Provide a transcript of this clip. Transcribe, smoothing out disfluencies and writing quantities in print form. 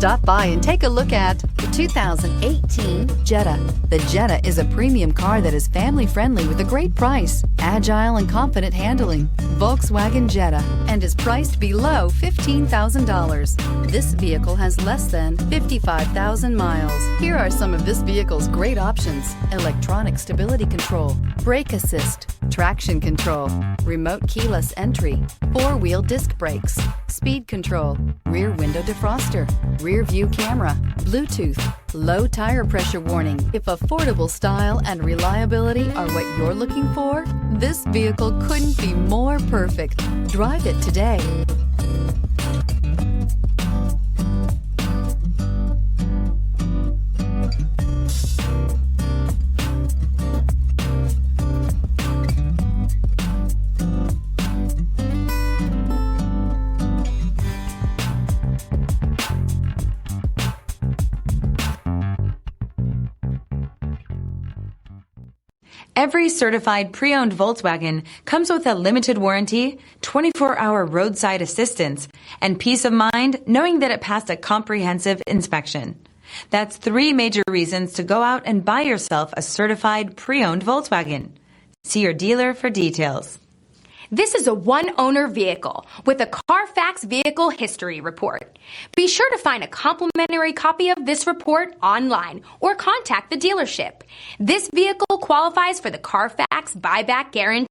Stop by and take a look at the 2018 Jetta. The Jetta is a premium car that is family-friendly with a great price, agile and confident handling. Volkswagen Jetta, and is priced below $15,000. This vehicle has less than 55,000 miles. Here are some of this vehicle's great options: electronic stability control, brake assist, traction control, remote keyless entry, four-wheel disc brakes, speed control, rear window defroster, rear view camera, Bluetooth, low tire pressure warning. If affordable style and reliability are what you're looking for, this vehicle couldn't be more perfect. Drive it today. Every certified pre-owned Volkswagen comes with a limited warranty, 24-hour roadside assistance, and peace of mind knowing that it passed a comprehensive inspection. That's 3 major reasons to go out and buy yourself a certified pre-owned Volkswagen. See your dealer for details. This is a one-owner vehicle with a CARFAX Vehicle History Report. Be sure to find a complimentary copy of this report online or contact the dealership. This vehicle qualifies for the CARFAX Buyback Guarantee.